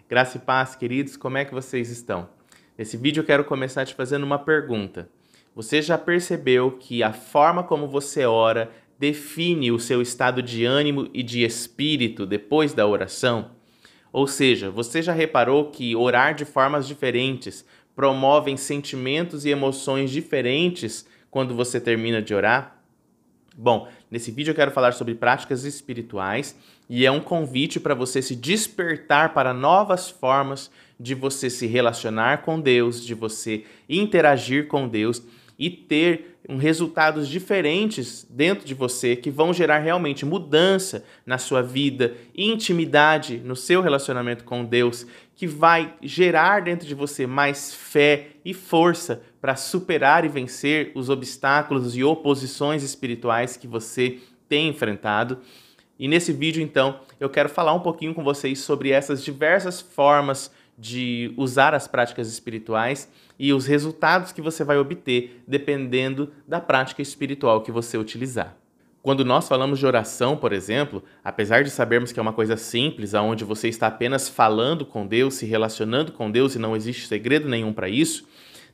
Graça e paz, queridos, como é que vocês estão? Nesse vídeo eu quero começar te fazendo uma pergunta. Você já percebeu que a forma como você ora define o seu estado de ânimo e de espírito depois da oração? Ou seja, você já reparou que orar de formas diferentes promovem sentimentos e emoções diferentes quando você termina de orar? Bom, nesse vídeo eu quero falar sobre práticas espirituais e é um convite para você se despertar para novas formas de você se relacionar com Deus, de você interagir com Deus e ter resultados diferentes dentro de você que vão gerar realmente mudança na sua vida, intimidade no seu relacionamento com Deus, que vai gerar dentro de você mais fé e força para superar e vencer os obstáculos e oposições espirituais que você tem enfrentado. E nesse vídeo, então, eu quero falar um pouquinho com vocês sobre essas diversas formas de usar as práticas espirituais e os resultados que você vai obter dependendo da prática espiritual que você utilizar. Quando nós falamos de oração, por exemplo, apesar de sabermos que é uma coisa simples, onde você está apenas falando com Deus, se relacionando com Deus e não existe segredo nenhum para isso,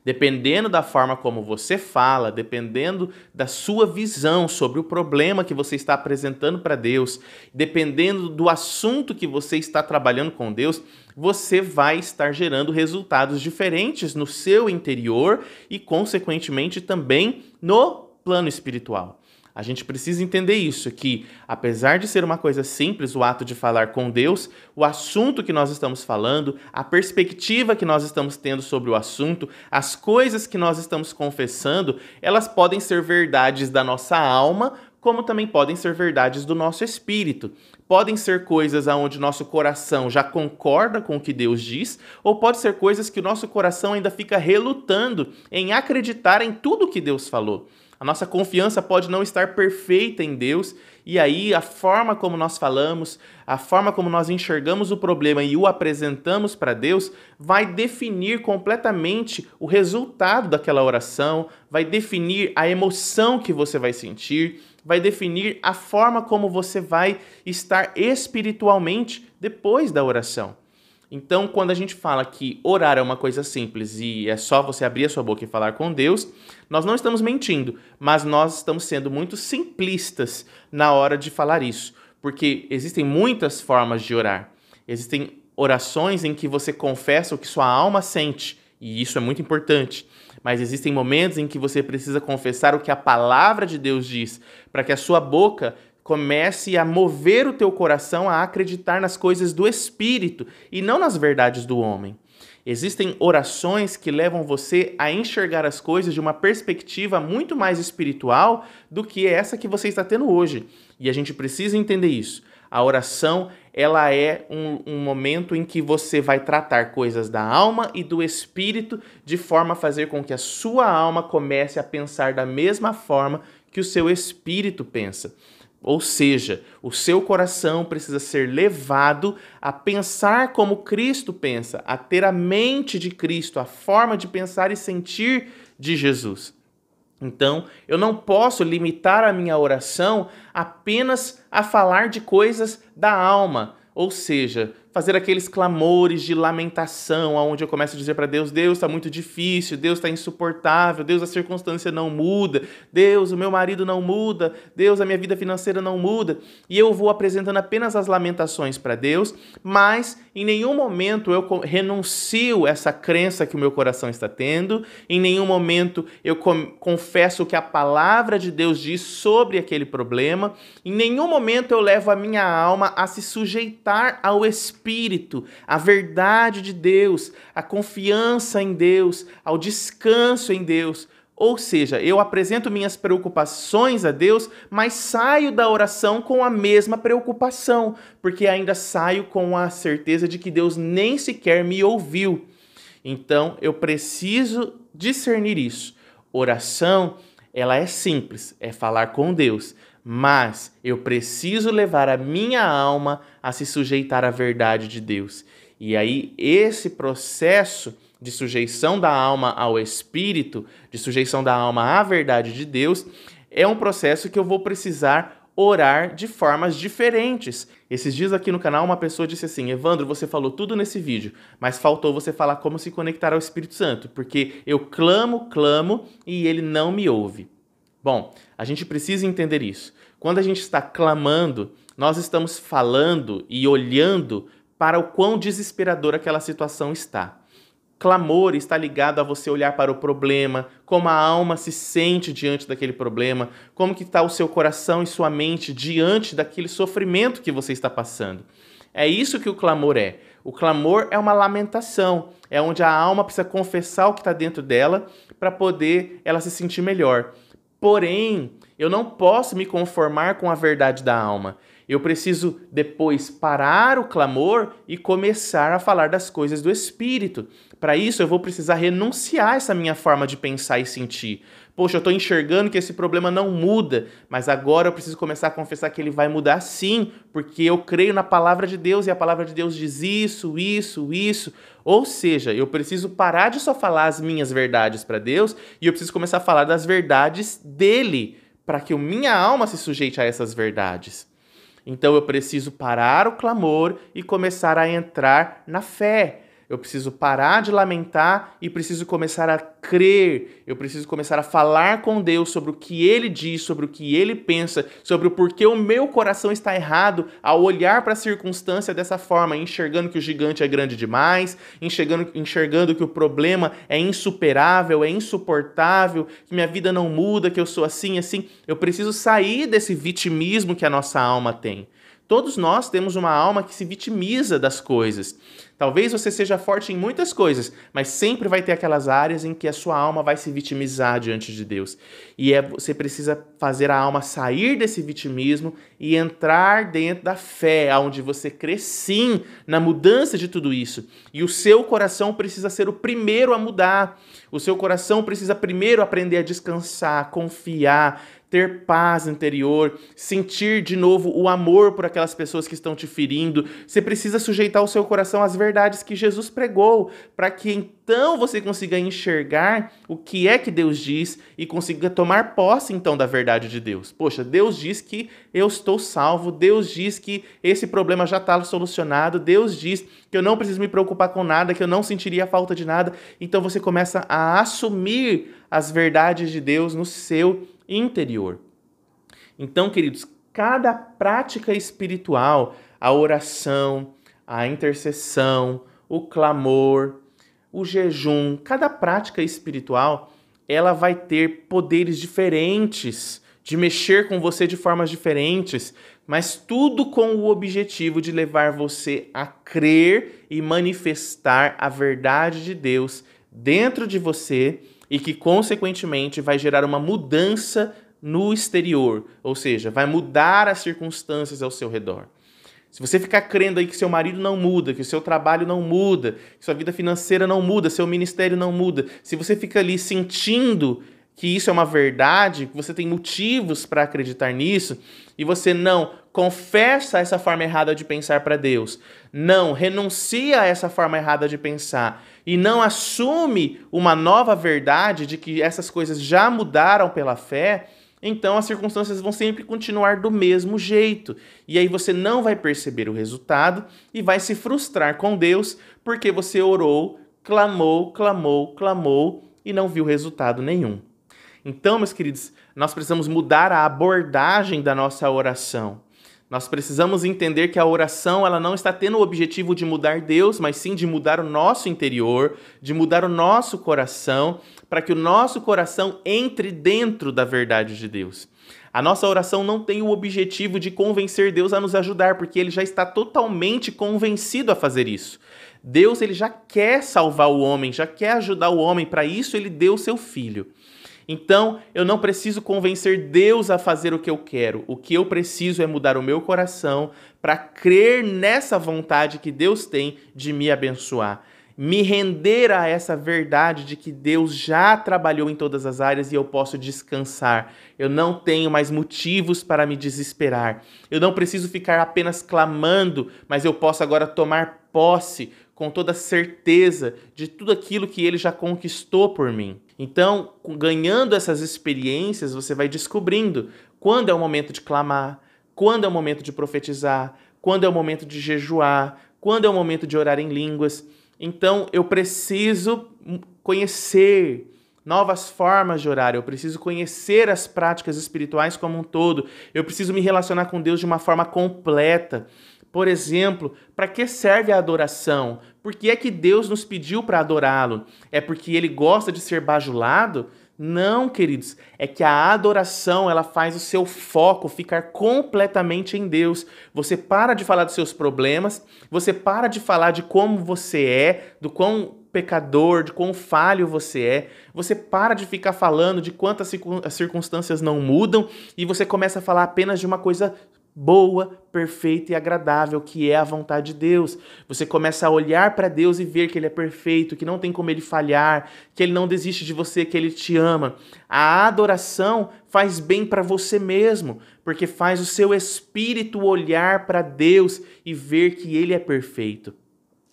dependendo da forma como você fala, dependendo da sua visão sobre o problema que você está apresentando para Deus, dependendo do assunto que você está trabalhando com Deus, você vai estar gerando resultados diferentes no seu interior e, consequentemente, também no plano espiritual. A gente precisa entender isso, que apesar de ser uma coisa simples, o ato de falar com Deus, o assunto que nós estamos falando, a perspectiva que nós estamos tendo sobre o assunto, as coisas que nós estamos confessando, elas podem ser verdades da nossa alma, como também podem ser verdades do nosso espírito. Podem ser coisas onde nosso coração já concorda com o que Deus diz, ou pode ser coisas que o nosso coração ainda fica relutando em acreditar em tudo que Deus falou. A nossa confiança pode não estar perfeita em Deus, e aí a forma como nós falamos, a forma como nós enxergamos o problema e o apresentamos para Deus vai definir completamente o resultado daquela oração, vai definir a emoção que você vai sentir, vai definir a forma como você vai estar espiritualmente depois da oração. Então, quando a gente fala que orar é uma coisa simples e é só você abrir a sua boca e falar com Deus, nós não estamos mentindo, mas nós estamos sendo muito simplistas na hora de falar isso, porque existem muitas formas de orar. Existem orações em que você confessa o que sua alma sente, e isso é muito importante. Mas existem momentos em que você precisa confessar o que a palavra de Deus diz, para que a sua boca comece a mover o teu coração a acreditar nas coisas do Espírito e não nas verdades do homem. Existem orações que levam você a enxergar as coisas de uma perspectiva muito mais espiritual do que essa que você está tendo hoje. E a gente precisa entender isso. A oração, ela é um momento em que você vai tratar coisas da alma e do espírito de forma a fazer com que a sua alma comece a pensar da mesma forma que o seu espírito pensa. Ou seja, o seu coração precisa ser levado a pensar como Cristo pensa, a ter a mente de Cristo, a forma de pensar e sentir de Jesus. Então, eu não posso limitar a minha oração apenas a falar de coisas da alma, ou seja, fazer aqueles clamores de lamentação, onde eu começo a dizer para Deus, Deus está muito difícil, Deus está insuportável, Deus a circunstância não muda, Deus o meu marido não muda, Deus a minha vida financeira não muda, e eu vou apresentando apenas as lamentações para Deus, mas em nenhum momento eu renuncio essa crença que o meu coração está tendo, em nenhum momento eu confesso o que a palavra de Deus diz sobre aquele problema, em nenhum momento eu levo a minha alma a se sujeitar ao Espírito, à verdade de Deus, à confiança em Deus, ao descanso em Deus. Ou seja, eu apresento minhas preocupações a Deus, mas saio da oração com a mesma preocupação, porque ainda saio com a certeza de que Deus nem sequer me ouviu. Então, eu preciso discernir isso. Oração, ela é simples, é falar com Deus, mas eu preciso levar a minha alma a se sujeitar à verdade de Deus. E aí, esse processo de sujeição da alma ao Espírito, de sujeição da alma à verdade de Deus, é um processo que eu vou precisar orar de formas diferentes. Esses dias aqui no canal uma pessoa disse assim: Evandro, você falou tudo nesse vídeo, mas faltou você falar como se conectar ao Espírito Santo, porque eu clamo, clamo e ele não me ouve. Bom, a gente precisa entender isso. Quando a gente está clamando, nós estamos falando e olhando para o quão desesperadora aquela situação está. Clamor está ligado a você olhar para o problema, como a alma se sente diante daquele problema, como que está o seu coração e sua mente diante daquele sofrimento que você está passando. É isso que o clamor é. O clamor é uma lamentação, é onde a alma precisa confessar o que está dentro dela para poder ela se sentir melhor. Porém, eu não posso me conformar com a verdade da alma. Eu preciso depois parar o clamor e começar a falar das coisas do Espírito. Para isso, eu vou precisar renunciar a essa minha forma de pensar e sentir. Poxa, eu estou enxergando que esse problema não muda, mas agora eu preciso começar a confessar que ele vai mudar sim, porque eu creio na palavra de Deus e a palavra de Deus diz isso, isso, isso. Ou seja, eu preciso parar de só falar as minhas verdades para Deus e eu preciso começar a falar das verdades dele, para que a minha alma se sujeite a essas verdades. Então eu preciso parar o clamor e começar a entrar na fé. Eu preciso parar de lamentar e preciso começar a crer. Eu preciso começar a falar com Deus sobre o que Ele diz, sobre o que Ele pensa, sobre o porquê o meu coração está errado ao olhar para a circunstância dessa forma, enxergando que o gigante é grande demais, enxergando que o problema é insuperável, é insuportável, que minha vida não muda, que eu sou assim, assim. Eu preciso sair desse vitimismo que a nossa alma tem. Todos nós temos uma alma que se vitimiza das coisas. Talvez você seja forte em muitas coisas, mas sempre vai ter aquelas áreas em que a sua alma vai se vitimizar diante de Deus. E você precisa fazer a alma sair desse vitimismo e entrar dentro da fé, onde você crê sim na mudança de tudo isso. E o seu coração precisa ser o primeiro a mudar. O seu coração precisa primeiro aprender a descansar, confiar, ter paz interior, sentir de novo o amor por aquelas pessoas que estão te ferindo. Você precisa sujeitar o seu coração às verdades que Jesus pregou, para que então você consiga enxergar o que é que Deus diz e consiga tomar posse então da verdade de Deus. Poxa, Deus diz que eu estou salvo, Deus diz que esse problema já está solucionado, Deus diz que eu não preciso me preocupar com nada, que eu não sentiria falta de nada. Então você começa a assumir as verdades de Deus no seu interior. Então, queridos, cada prática espiritual, a oração, a intercessão, o clamor, o jejum, cada prática espiritual, ela vai ter poderes diferentes, de mexer com você de formas diferentes, mas tudo com o objetivo de levar você a crer e manifestar a verdade de Deus dentro de você e que, consequentemente, vai gerar uma mudança no exterior, ou seja, vai mudar as circunstâncias ao seu redor. Se você ficar crendo aí que seu marido não muda, que o seu trabalho não muda, que sua vida financeira não muda, seu ministério não muda, se você fica ali sentindo que isso é uma verdade, que você tem motivos para acreditar nisso, e você não confessa essa forma errada de pensar para Deus, não renuncia a essa forma errada de pensar, e não assume uma nova verdade de que essas coisas já mudaram pela fé, então as circunstâncias vão sempre continuar do mesmo jeito. E aí você não vai perceber o resultado e vai se frustrar com Deus porque você orou, clamou, clamou, clamou e não viu resultado nenhum. Então, meus queridos, nós precisamos mudar a abordagem da nossa oração. Nós precisamos entender que a oração ela não está tendo o objetivo de mudar Deus, mas sim de mudar o nosso interior, de mudar o nosso coração, para que o nosso coração entre dentro da verdade de Deus. A nossa oração não tem o objetivo de convencer Deus a nos ajudar, porque Ele já está totalmente convencido a fazer isso. Deus ele já quer salvar o homem, já quer ajudar o homem, para isso Ele deu o seu Filho. Então, eu não preciso convencer Deus a fazer o que eu quero. O que eu preciso é mudar o meu coração para crer nessa vontade que Deus tem de me abençoar. Me render a essa verdade de que Deus já trabalhou em todas as áreas e eu posso descansar. Eu não tenho mais motivos para me desesperar. Eu não preciso ficar apenas clamando, mas eu posso agora tomar posse com toda certeza de tudo aquilo que Ele já conquistou por mim. Então, ganhando essas experiências, você vai descobrindo quando é o momento de clamar, quando é o momento de profetizar, quando é o momento de jejuar, quando é o momento de orar em línguas. Então, eu preciso conhecer novas formas de orar, eu preciso conhecer as práticas espirituais como um todo, eu preciso me relacionar com Deus de uma forma completa. Por exemplo, para que serve a adoração? Por que é que Deus nos pediu para adorá-lo? É porque Ele gosta de ser bajulado? Não, queridos, é que a adoração ela faz o seu foco ficar completamente em Deus. Você para de falar dos seus problemas, você para de falar de como você é, do quão pecador, de quão falho você é, você para de ficar falando de quantas as circunstâncias não mudam e você começa a falar apenas de uma coisa boa, perfeita e agradável, que é a vontade de Deus. Você começa a olhar para Deus e ver que Ele é perfeito, que não tem como Ele falhar, que Ele não desiste de você, que Ele te ama. A adoração faz bem para você mesmo, porque faz o seu espírito olhar para Deus e ver que Ele é perfeito.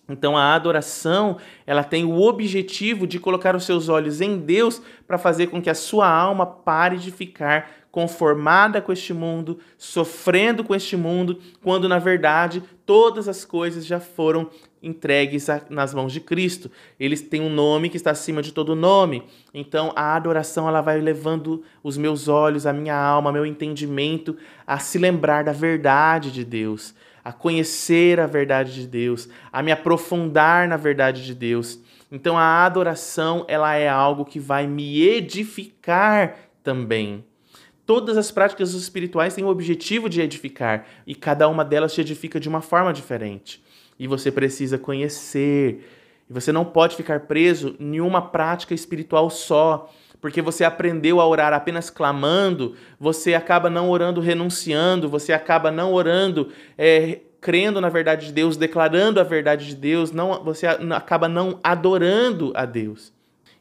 Então a adoração, ela tem o objetivo de colocar os seus olhos em Deus para fazer com que a sua alma pare de ficar conformada com este mundo, sofrendo com este mundo, quando na verdade todas as coisas já foram entregues nas mãos de Cristo. Eles têm um nome que está acima de todo nome. Então a adoração ela vai levando os meus olhos, a minha alma, meu entendimento a se lembrar da verdade de Deus, a conhecer a verdade de Deus, a me aprofundar na verdade de Deus. Então a adoração ela é algo que vai me edificar também. Todas as práticas espirituais têm o objetivo de edificar e cada uma delas te edifica de uma forma diferente. E você precisa conhecer. E você não pode ficar preso em uma prática espiritual só, porque você aprendeu a orar apenas clamando, você acaba não orando renunciando, você acaba não orando crendo na verdade de Deus, declarando a verdade de Deus, você acaba não adorando a Deus.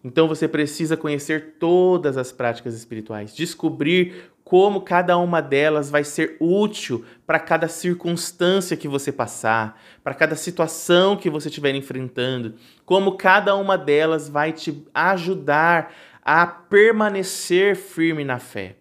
Então você precisa conhecer todas as práticas espirituais, descobrir como cada uma delas vai ser útil para cada circunstância que você passar, para cada situação que você estiver enfrentando, como cada uma delas vai te ajudar a permanecer firme na fé.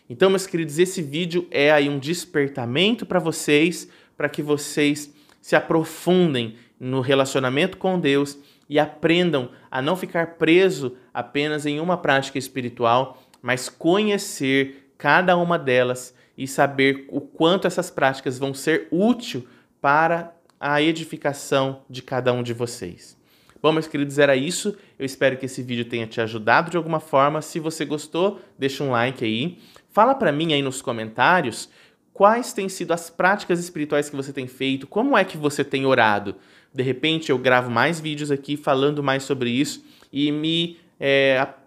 Então, meus queridos, esse vídeo é aí um despertamento para que vocês se aprofundem no relacionamento com Deus e aprendam a não ficar preso apenas em uma prática espiritual, mas conhecer cada uma delas e saber o quanto essas práticas vão ser úteis para a edificação de cada um de vocês. Bom, meus queridos, era isso. Eu espero que esse vídeo tenha te ajudado de alguma forma. Se você gostou, deixa um like aí. Fala para mim aí nos comentários quais têm sido as práticas espirituais que você tem feito, como é que você tem orado. De repente eu gravo mais vídeos aqui falando mais sobre isso e me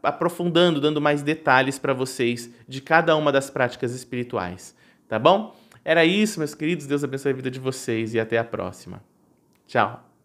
aprofundando, dando mais detalhes para vocês de cada uma das práticas espirituais, tá bom? Era isso, meus queridos. Deus abençoe a vida de vocês e até a próxima. Tchau!